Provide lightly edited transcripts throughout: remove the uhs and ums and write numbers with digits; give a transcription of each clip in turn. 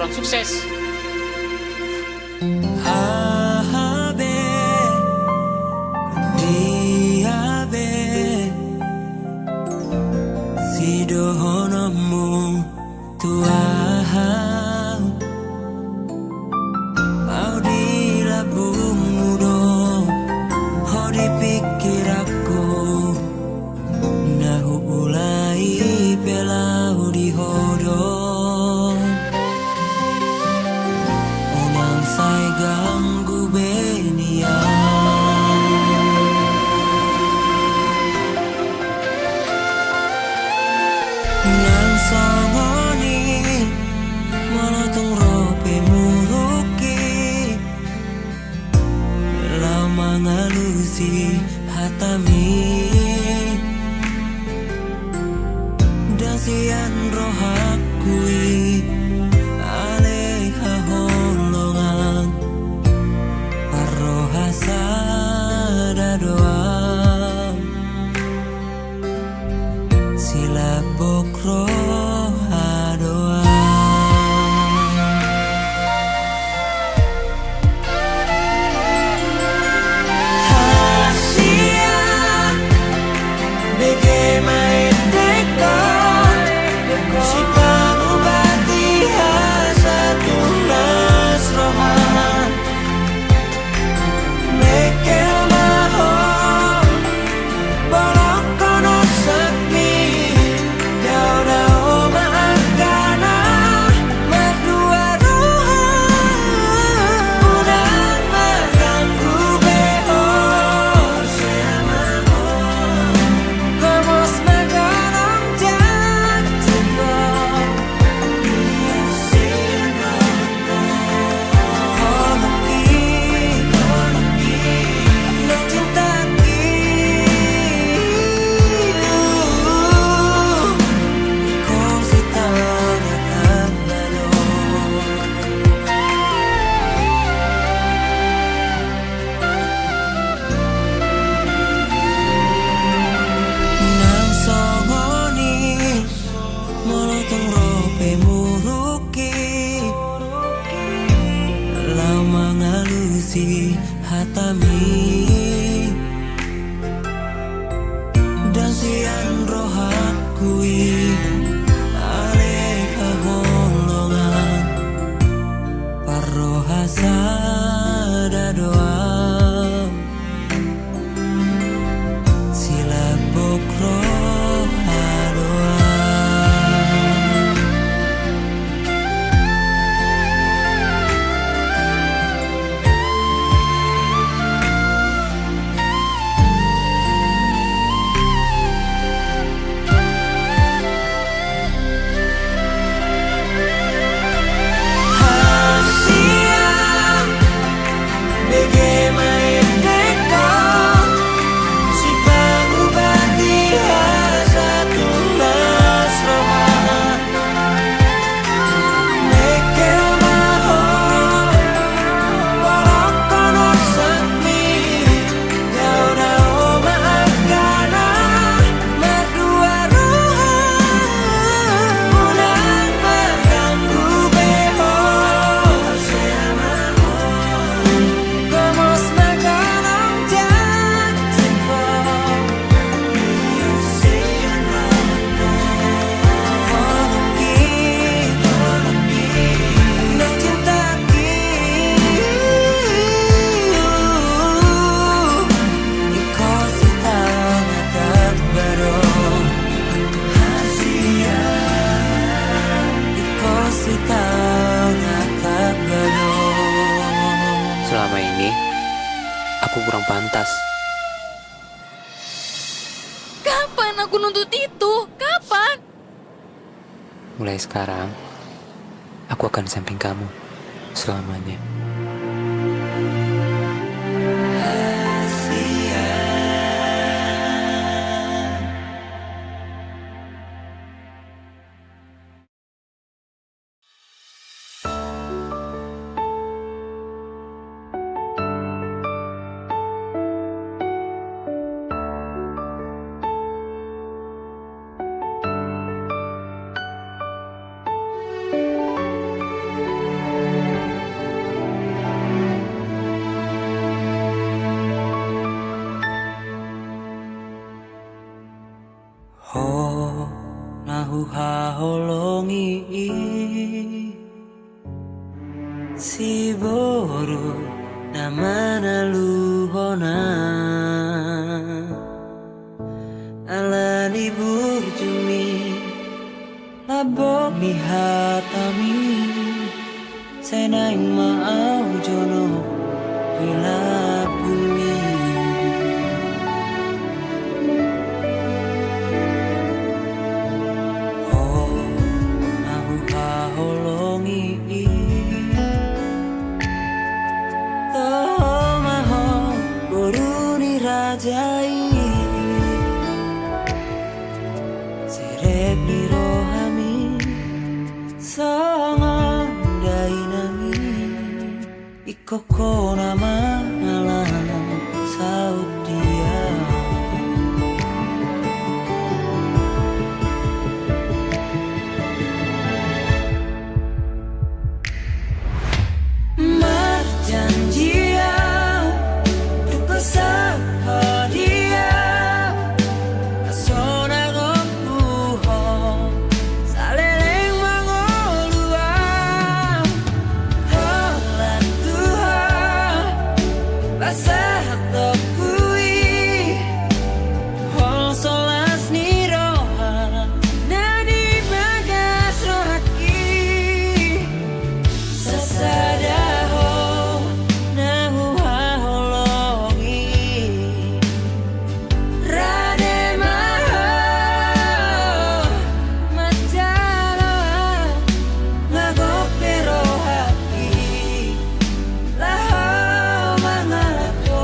Salam sukses. Habe, diabe, sidohonomu tuaha, audila bumudo, hodi pikir aku, nahu ulai pelau di hodon. Unang say ganggu benia, nang songoni monotong rope muruki, lama ngalusi hatami, dan sian rohakui aleha holongan parohasa doa sila bokro doa. Hasia bagaimana dekor si pangubati satu nasrohan mekel mahon bolong kono sakmi daun maakana merdua ruhan udang maganggu behor seamahon gomos magarang jatuh nang songoni molotong rope muruki, lama ngalusi hatami, dan sian rohakui aleha golongan parohasa doa sila bokro doa. Hasia bagaimana dekor si pangubati satu nasrohan mekel mahon bolong kono sakmi daun maakana merdua ruhan udang maganggu behor seamahon gomos magarang jatuh Selama ini aku kurang pantas. Kapan aku nuntut itu? Kapan? Mulai sekarang, aku akan di samping kamu selamanya. boro namana luhona alani burjumi labok mi hatami senang mau jono bila bumi oh nahu haholongi toh maho boruni rajai serep ni rohami songo dainami ikoko nama alam saut dia marjanjia duka sahadia asona gopuho saleleng mangolua holan tuha basah tokui hol solas niroha nani bagas rohaki sasadaho nahu haholongi rade maho majaloa ngagope rohaki laho mangalapo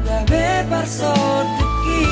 gabe parsoduki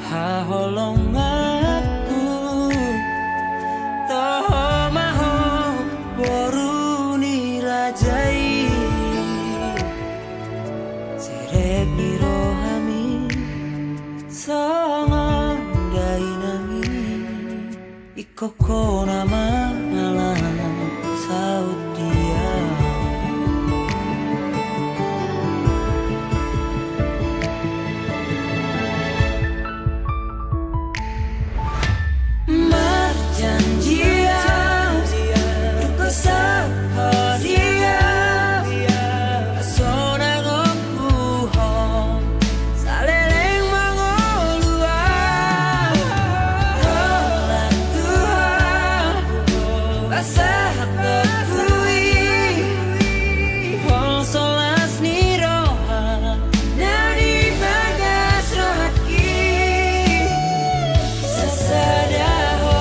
haholong aku toho maho boruni rajai serep ni rohami songo dainami ikoko nama alam saut dia marjanjia duka sahadia asona gopuho saleleng mangolua holan tuha basah tokui hol solas niroha nani bagas rohaki sasadaho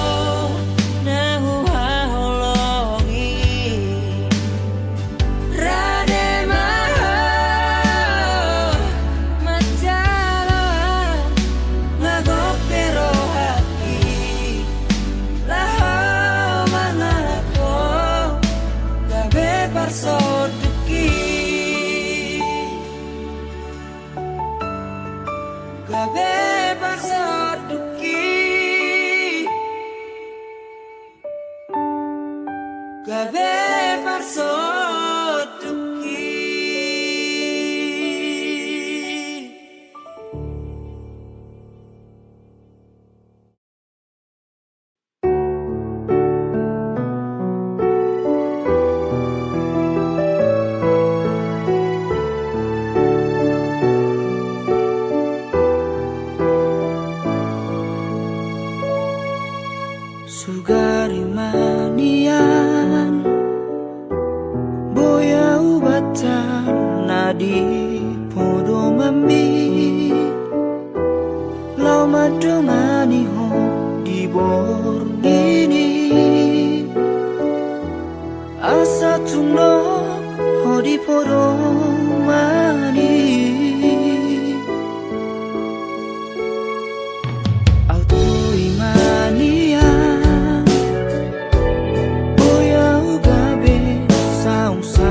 nahu haholongi rade maho majaloa ngagope rohaki laho mangalapo gabe parsoduki gabe parsoduki gabe parsoduki Sugari manian boya ubatan nadi podo mami lau madongani ho di borgini asa tungno ho di podo mani auto imania boya ugabe saung sa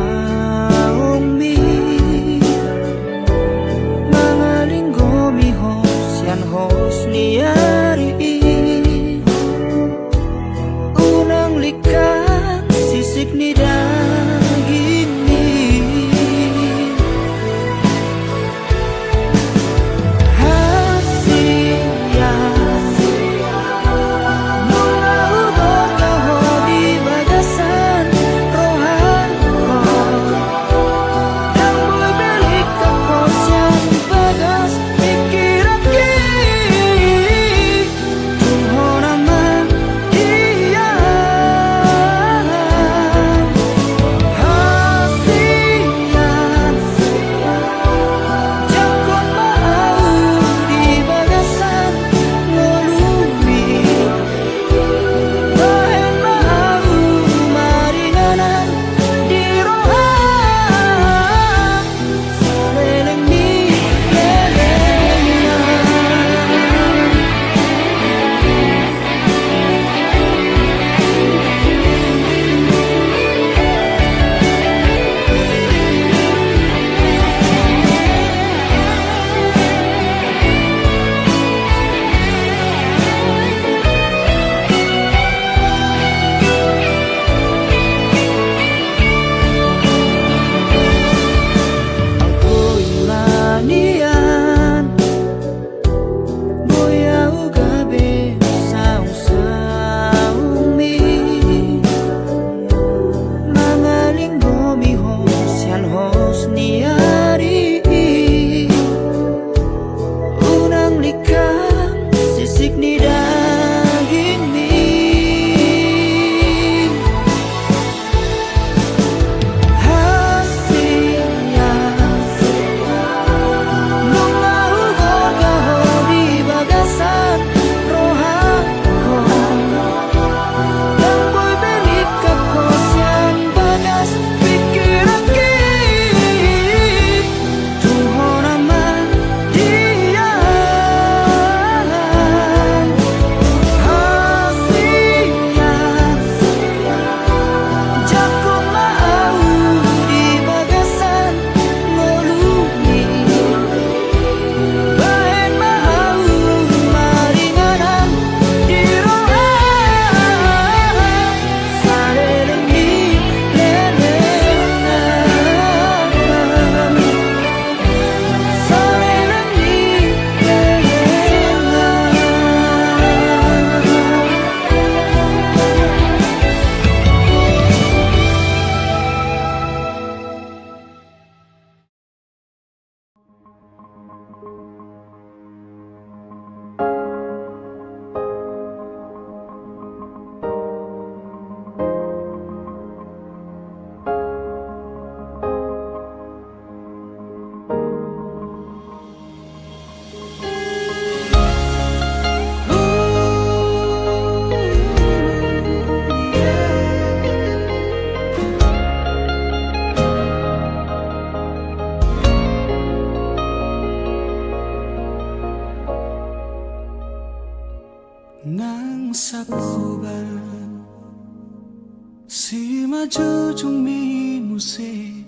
jujung mi muse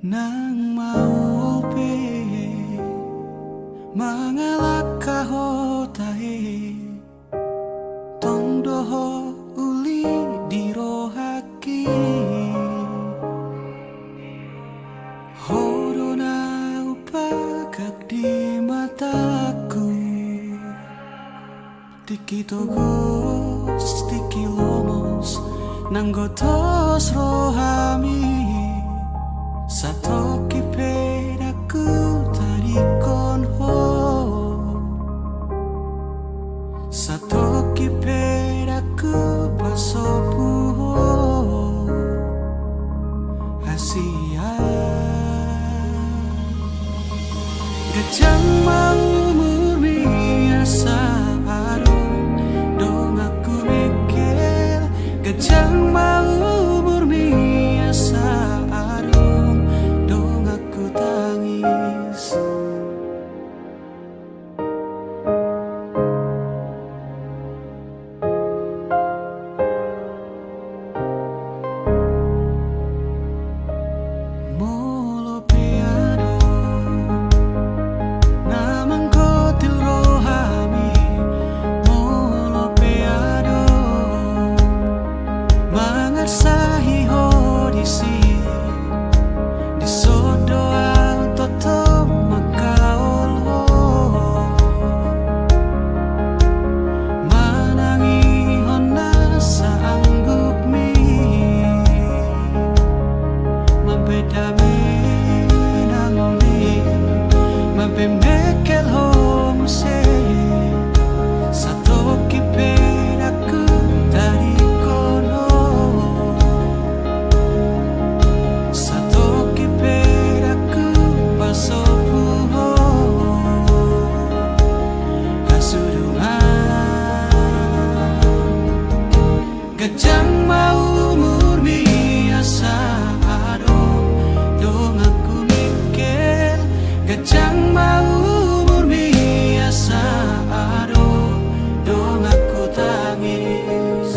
nang mau pe mangalak kahotahe tong doho uli dirohaki horona upagak di mataku tiki togos tiki lomos nanggotos rohami satoki pedaku tarikon ho satoki pedaku pasopu ho asia gajang mau murmi asa dong aku mikir gajang mau murmi asa dong aku tangis molo peado namang kotil rohami molo peado mangarsahi hodisi di sodo ang toto makaol ho manangi hona sa anggup mi mabedami nangoni mabemekel ho muse satoki pedaku dari kono satoki pedaku pasopu ho hasurungan gajang mau murmi asa dong aku mikir gajang mau murmi asa dong aku tangis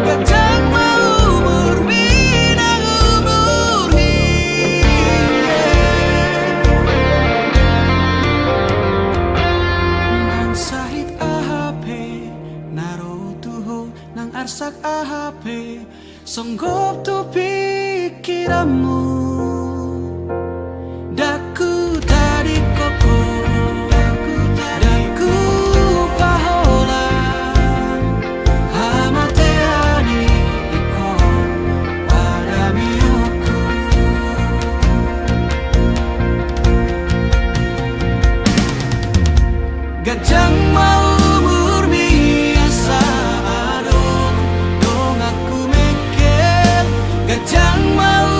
gajang mau murmi nang umurhi nang sahit ahape narotuho nang arsak ahape songgop tu pikiranmu daku tadi koko daku pahola hamateani iko pada miuku gajang mau murmi asa dong aku mikir gajang mau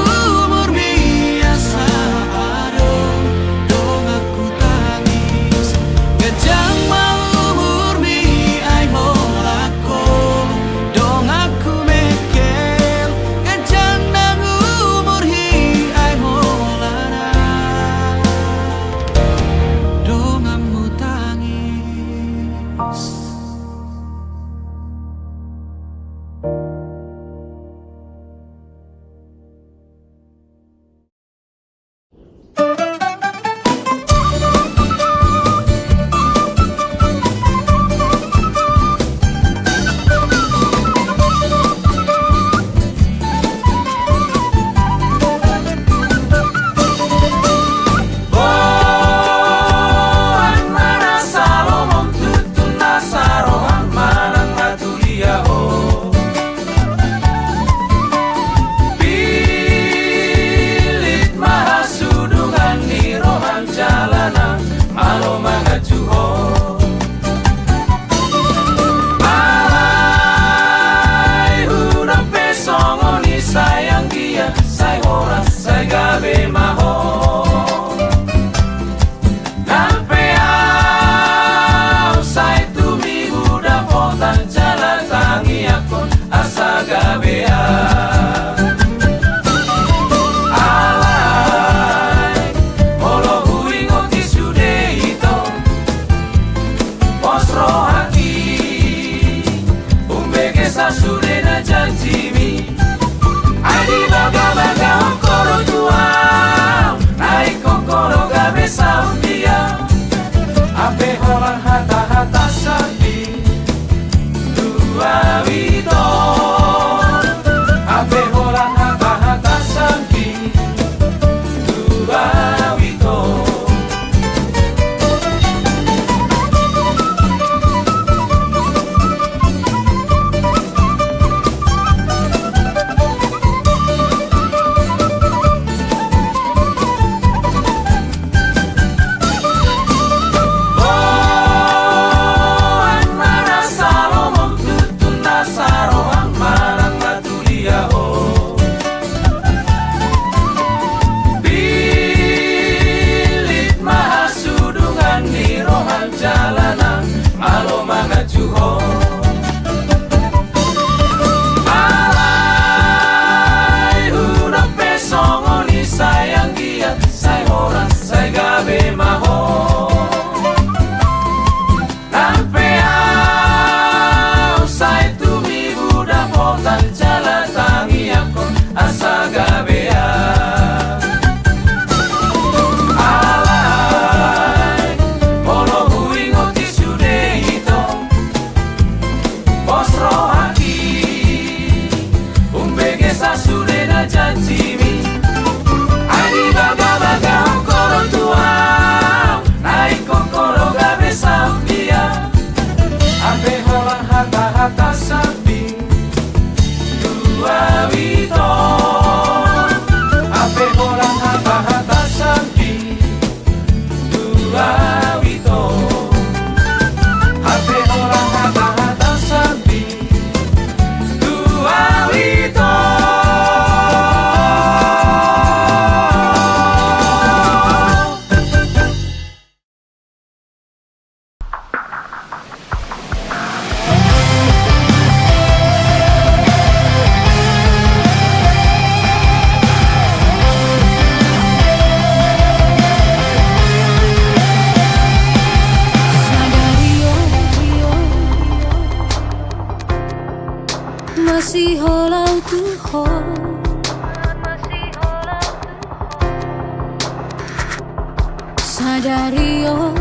Dario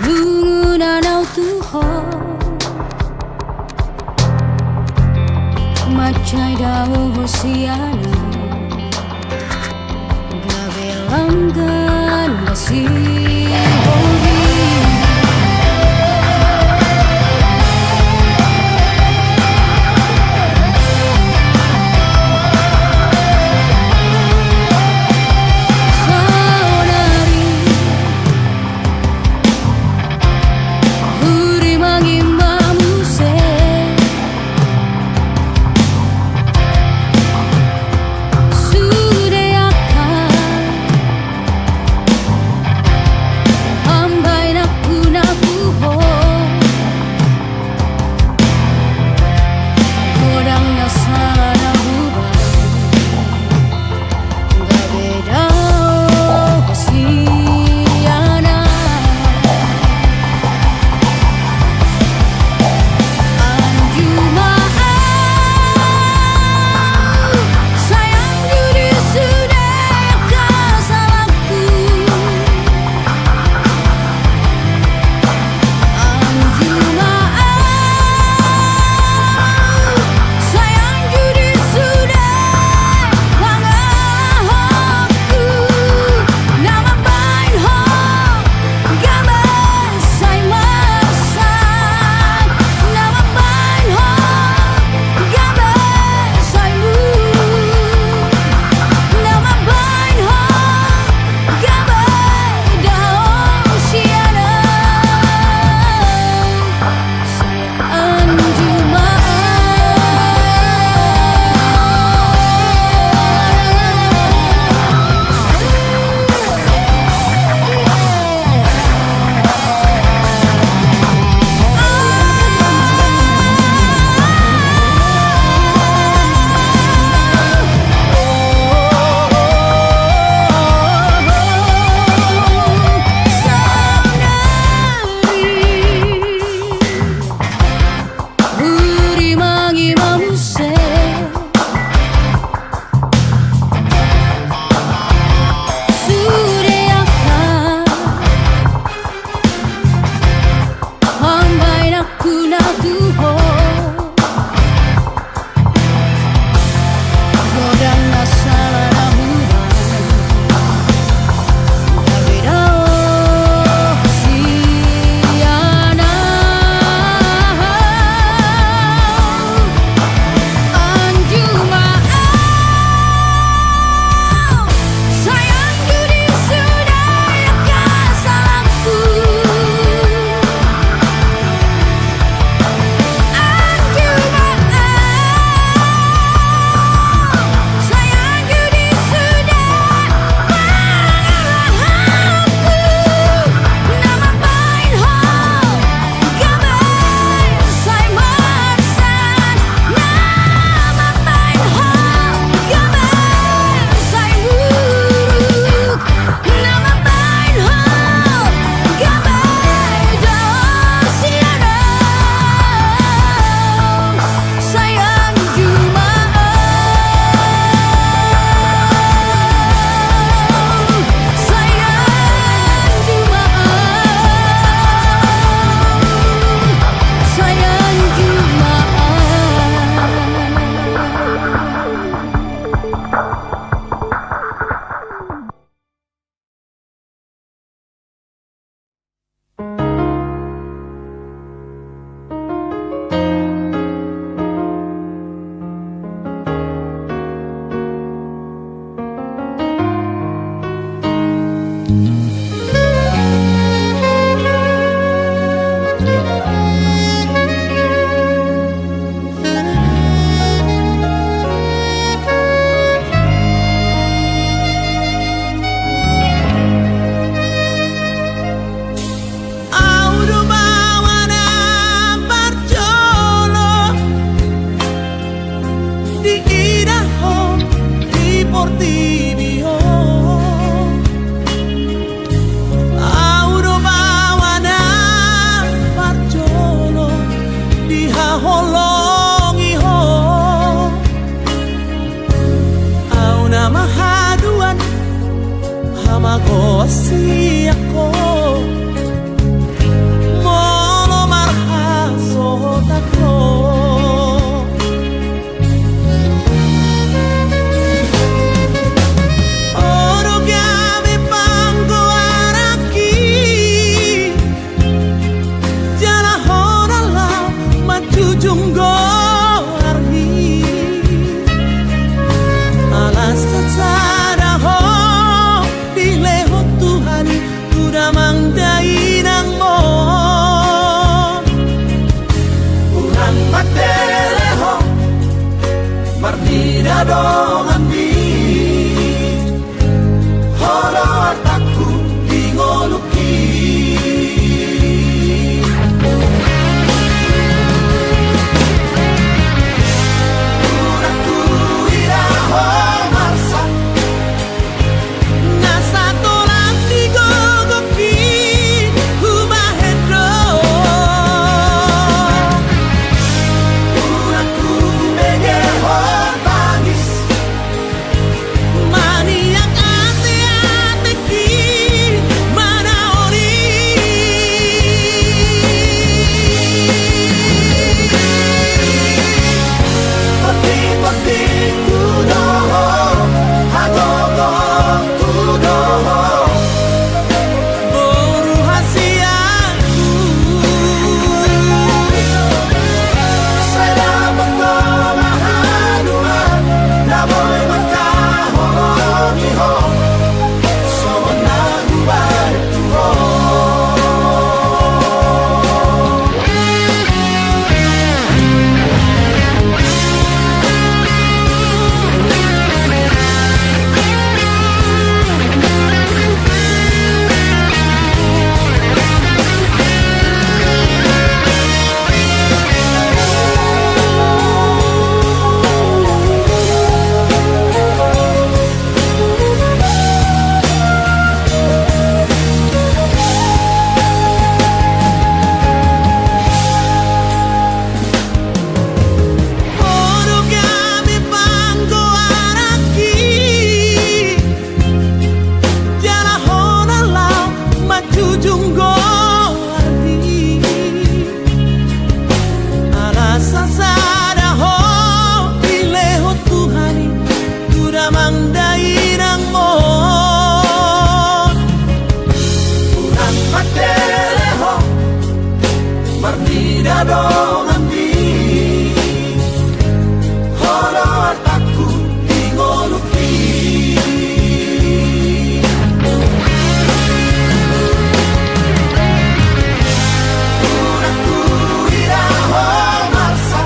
Lungunan autuho Macai daun hosiana Gabelangan masih hobi holongi ho au na mahaduan Minadongan di Holo artaku dingoluki Uraku iraho marsa Nasa tolang digogoki Humahedro Uraku megeho bangis Maniak ate-ateki manaori Peti-peti kudoho Hagogo kudoho Boru hasiaku Saya mahadua Naboy makahongiho Sonagu barituho Orugami pango araki Tiara honala majujunggo ardi Alasa sada ho Ileho Tuhani Turamang dairang mo Urang mateleho Marnida dongan di Holo artaku dingoluki Uraku iraho marsa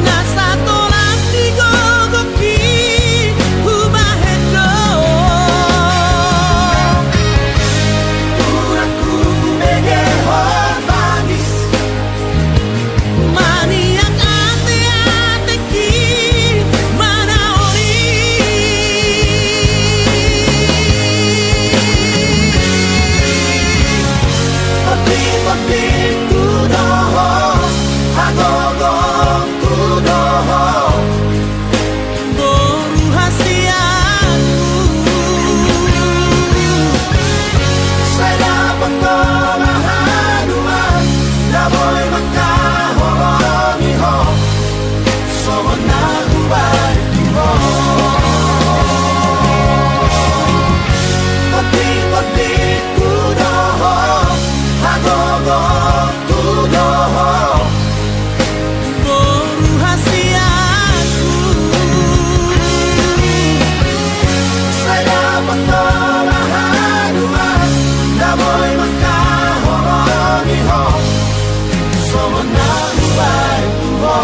Nasa tolang digogoki Humahedro Uraku megeho bangis Maniak ate-ateki manaori Peti-peti kudoho Hagogo kudoho Boru hasiaku Saya mahadua Naboy makahongiho Sonagu barituho Peti-peti kudoho Hagogo kudoho Boru hasiaku Saya mahadua Naboy makahongiho Sonagu barituho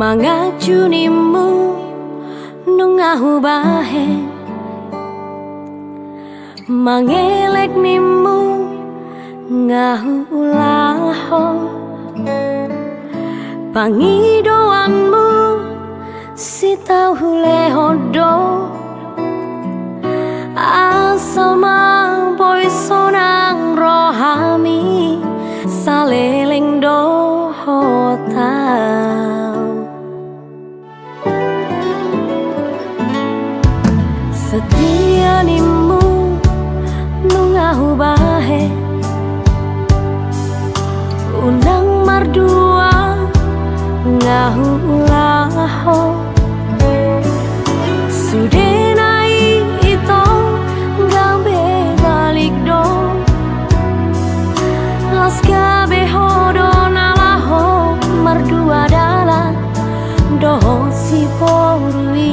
mangajunimu nungahu bahe mangelek nimu ngahu ulaho pangidoanmu si tahu lehodo asama boy sonang rohami saleleng doho tau setia nimu nungahu bahe unang mardua ngahu ulaho sudenai ito gabe balik do las gabe hodo nalaho mardua dala doho si porui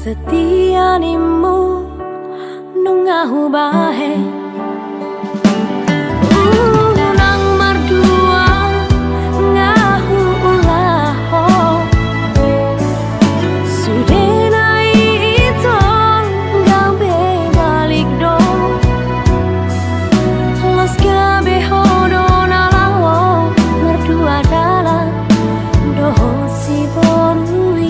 setia nimu nungahu bahe unang mardua ngahu ulaho sudenai ito gabe balik do los gabe hodo nalawo mardua dala doho si borui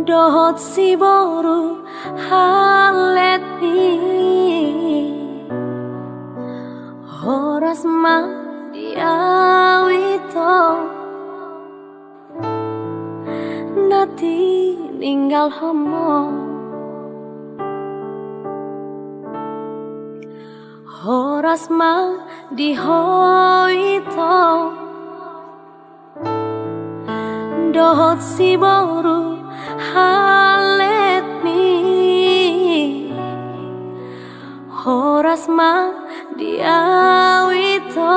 dohot si boru halet mi horas ma diawito nati ninggal homo horas ma dihoito dohot si boru halet mi horas ma diawito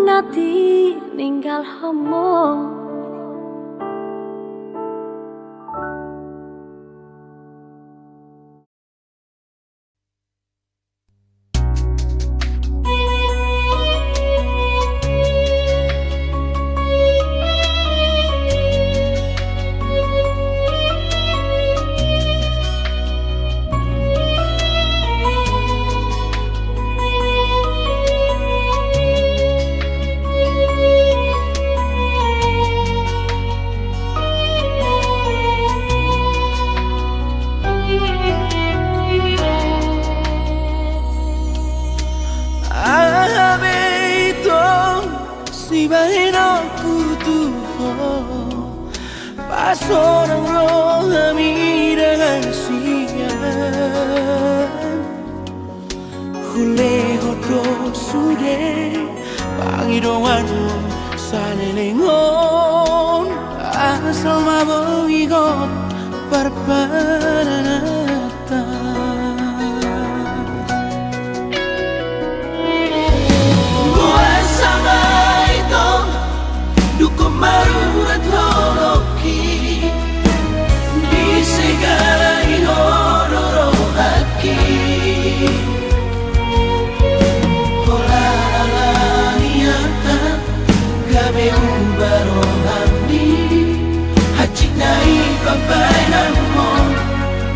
nati ninggal homo seorang rohani dengan siang Hule hodo sude Pangidoan sanelengon Asal mabong igot Parpananata Buat sama itu Duko marurat holoki Di segala ihororo haki Hola niata Gabe ubarohandi Hachi nai papai namo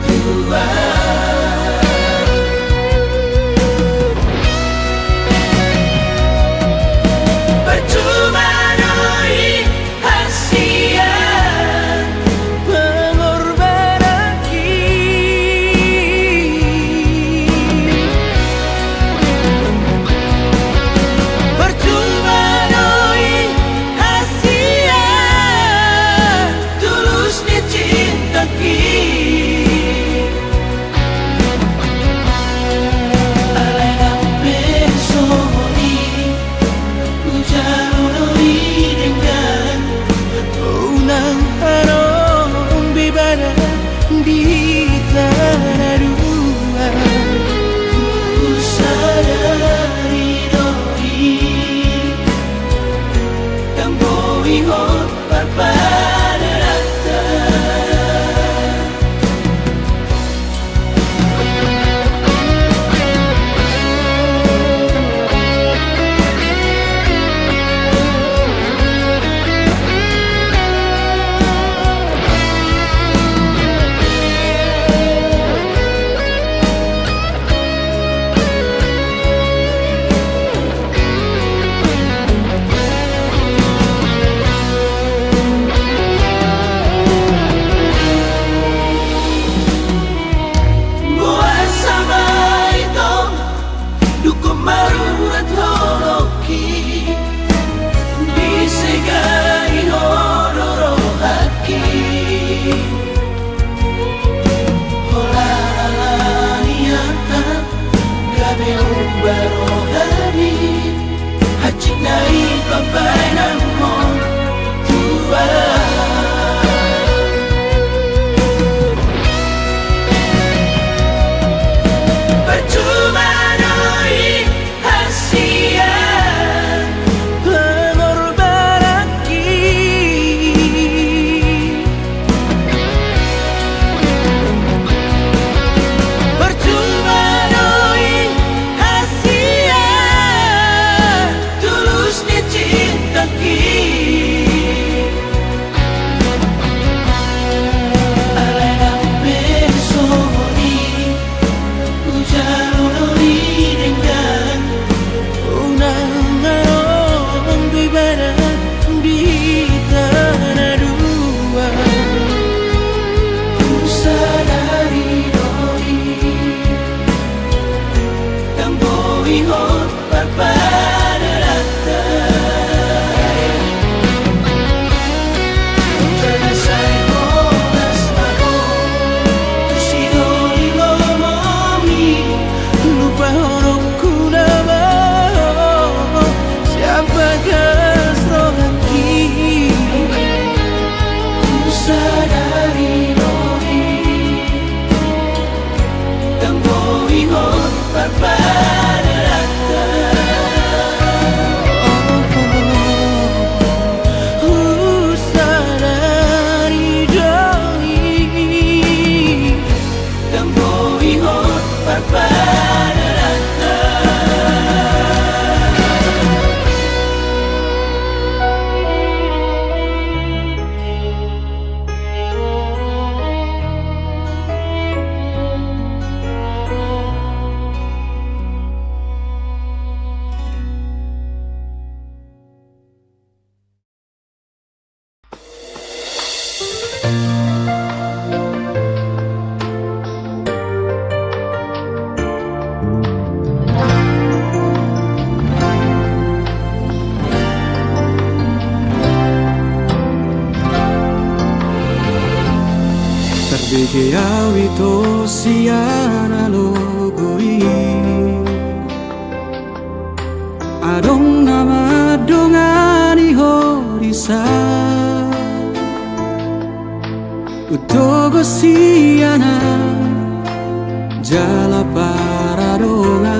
Tuhan Percuma doi hasia pengorbanan Percuma doi hasia tulusnya cinta Alena besoni Ujaronoi dengan unang harom bibana di tanah dua Ku sadari doi Yang bohong parpada rata Buat sama itu Duko marurat holoki Di segala ihororo haki Hola niata Gabe ubarohani Hachi nai papai namo Tuhan Percuma doi hasia pengorbanan Percuma doi hasia tulusnya cinta Alena besoni Ujaronoi dengan unang harom bibana di tanah dua Ku sadari doi Yang bohong parpada rata Jangan saya holas tahun Tusidori ngomongi Lupa horongku nama Siapa kasrohaki Ku sadari doi Yang bohong parpada rata Ku sadari doi Yang bohong parpada rata Terbege to siana logoi Adong nama dongani horisa Utogo siana Jala paradonga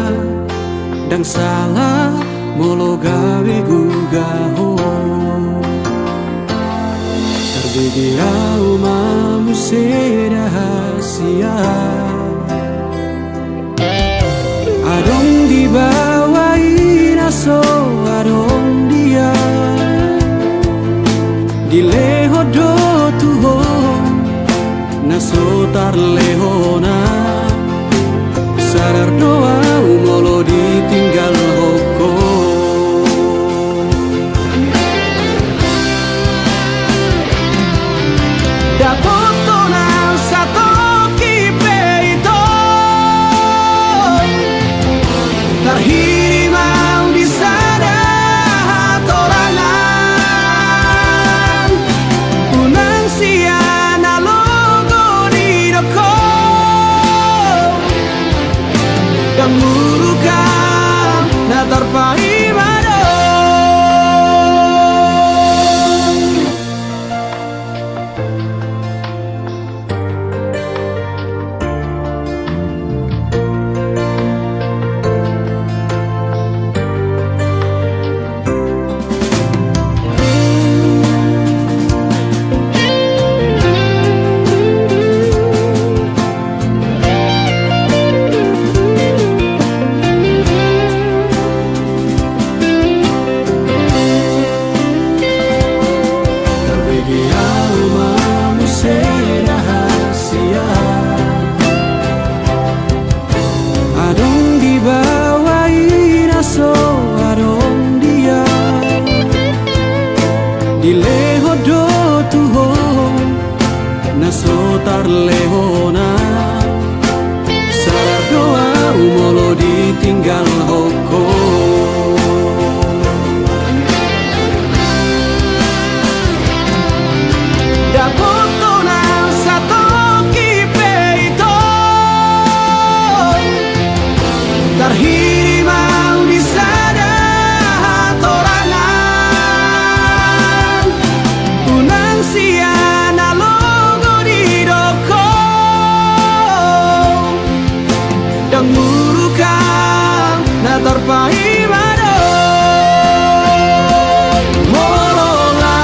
Dang salah molo gawe gugaho Terbege mamu rahasia Adong dibawain aso adong dia Dileho do tuho naso tarlehona Sadar doa molo ditinggal hoko Terhirimau di sana torangan Unang siana logo di doko Dan murukan na terpaimado Dileho do tuho naso tarlehona Sadar doa molo ditinggal hoko Dapoto na sato kipeito Terhirimau di sana torangan Unang siana logo di doko Dan murukan na terpaimado Molola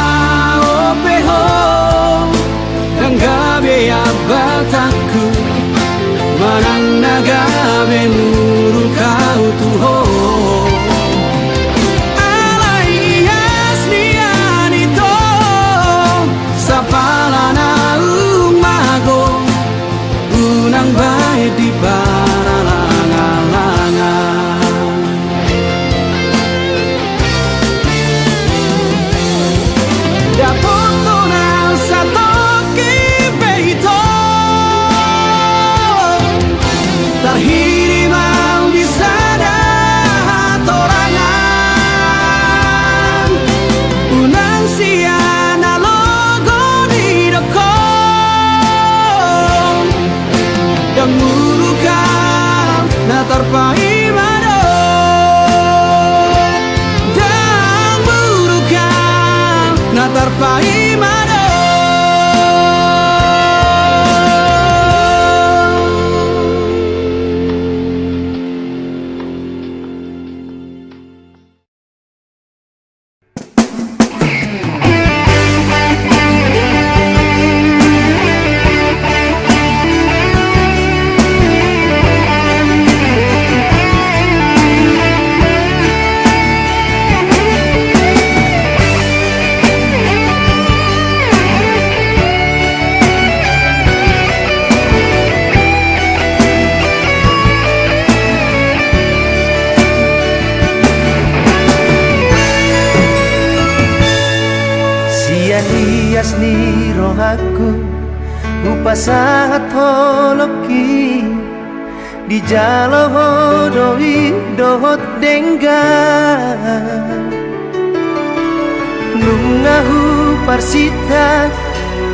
opeho Dan gabe abataku Manang nagabe murukau tuho Sapalana umago Unang baik di paralangan-langan Dapoto na sato kipeito Terhirimau di sana torangan Unang siana Dan murukan na terpaimado Dan murukan na terpaimado Hias ni rohaku upasahat holoki di jalo hodoi dohot dengga nungahu parsita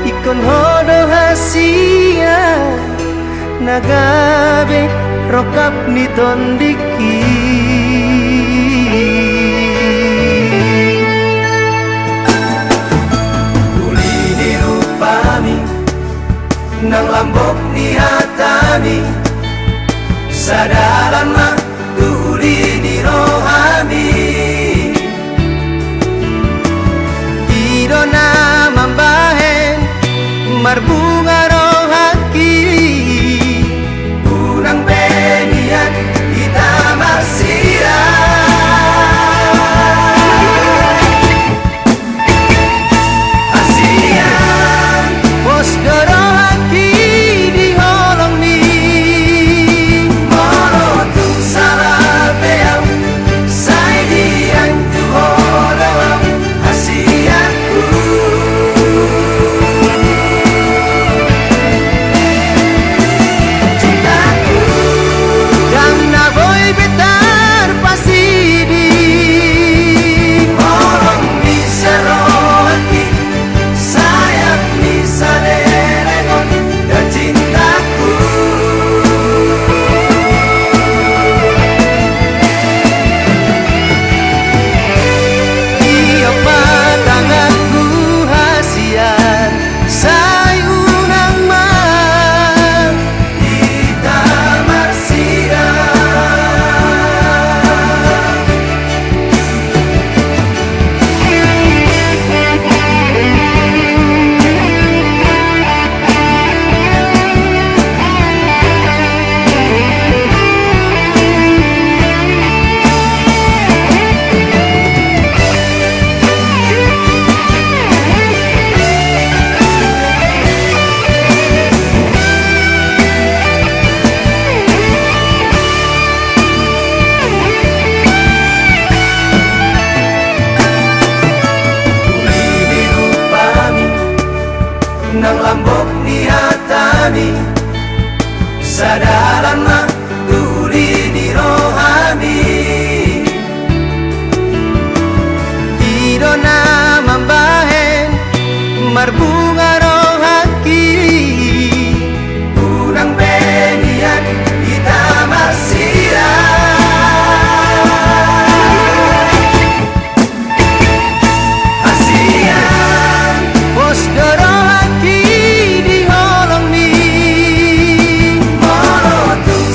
ikon hodo hasia nagabe rokap ni tondiki. Uli di rupami nang lambok ni hatami sadalan mah tuli di rohami. Idona mambahen marbunga rohaki unang benian kita marsira. Asian pos dorohaki di holong ni morotung salah beam sai dian tu holong asianku. Cintaku yang na boy betar pasidi holong bisa rohaki sayap bisa lelengon dan cintaku. Tiap matanganku hasian sayunang man kita marsira. Nang lambok ni hatami sadalan mah tuli di rohami. Idona mambahen marbunga rohaki unang benian kita marsira. Asian pos dorohaki di holong ni morotung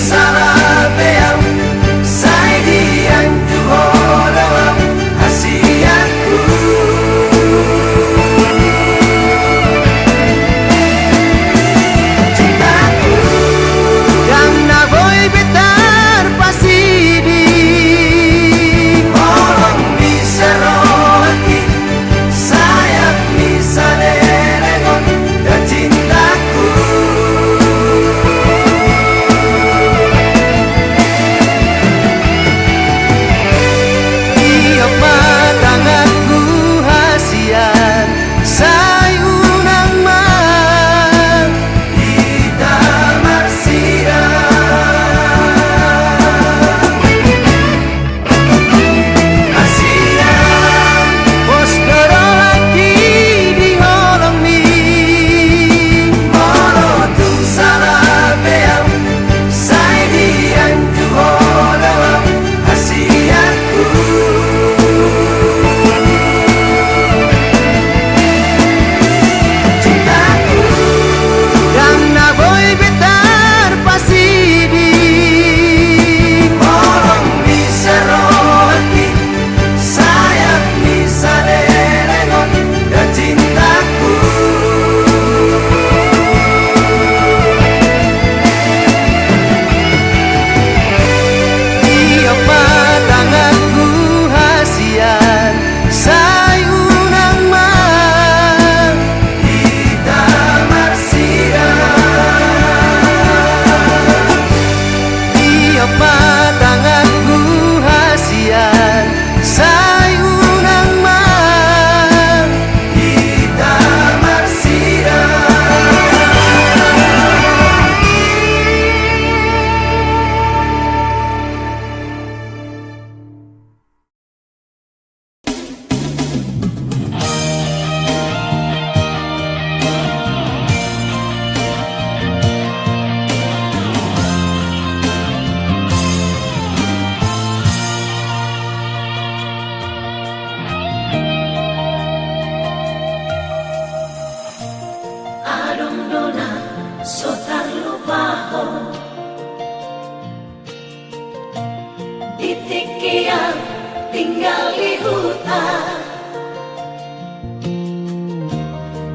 tinggal di hutan.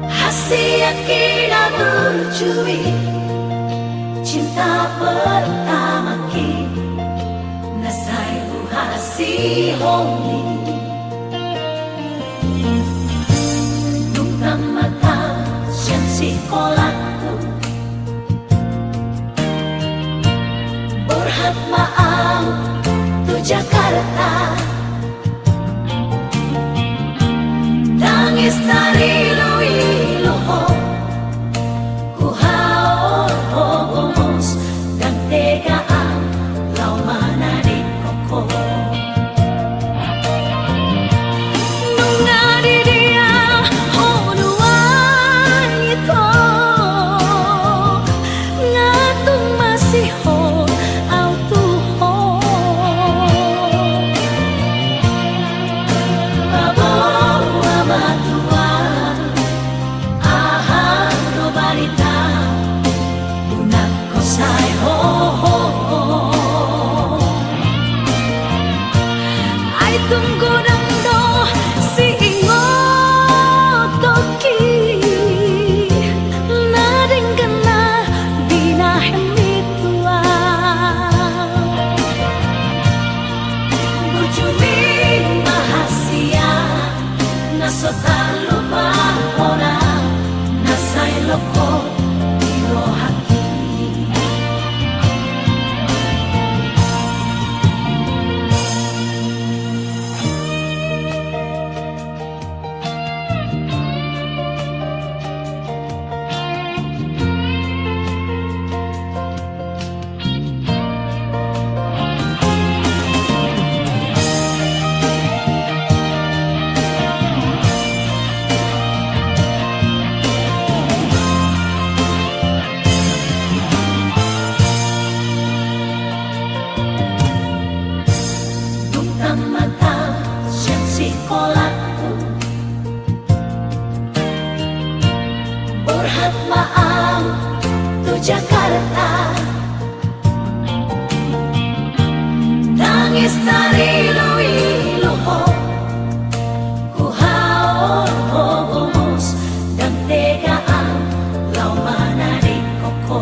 Hasil kita bercuri, cinta pertama kita nasai buhasi honi. Nukta mata siang sekolahku, berhat maaf tu Jakarta. Nangis dari luiluho, ku haor hogomos dan tegaan lau mana di koko. Nunga di dia honuan ito, ngatung masih ho auto ho. Babawa matuan ahang no balita, unak ko say ho ho ho. Ay tunggu nang do si ingot toki, nading kena binahemitua. Bujuni mahasia nasotan lupa orang, nasay loko iro haki. Nukta mata siang sekolahku, berhat maaf tu Jakarta. Nangis dari luiluho, ku haor hogomos dan tegaan lau mana di koko.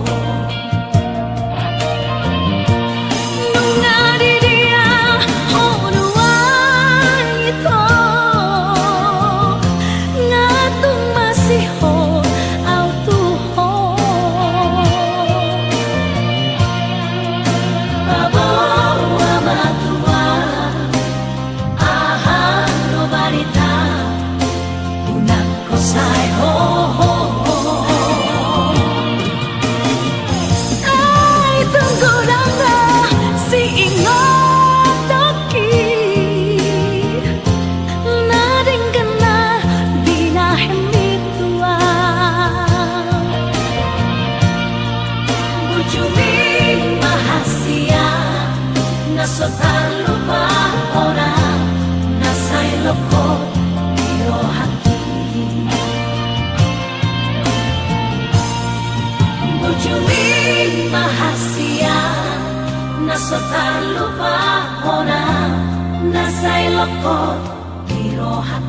Nunga di dia honuan ito, ngatung masih ho auto ho. Babawa matuan ahang no balita, unak ko say ho ho ho. Ay tunggu lang na si ingot toki, nading kena binahemitua. Bujuni mahasia nasotan lupa orang, nasay loko iro haki. Bujuni mahasia nasotan lupa orang, nasay loko iro haki.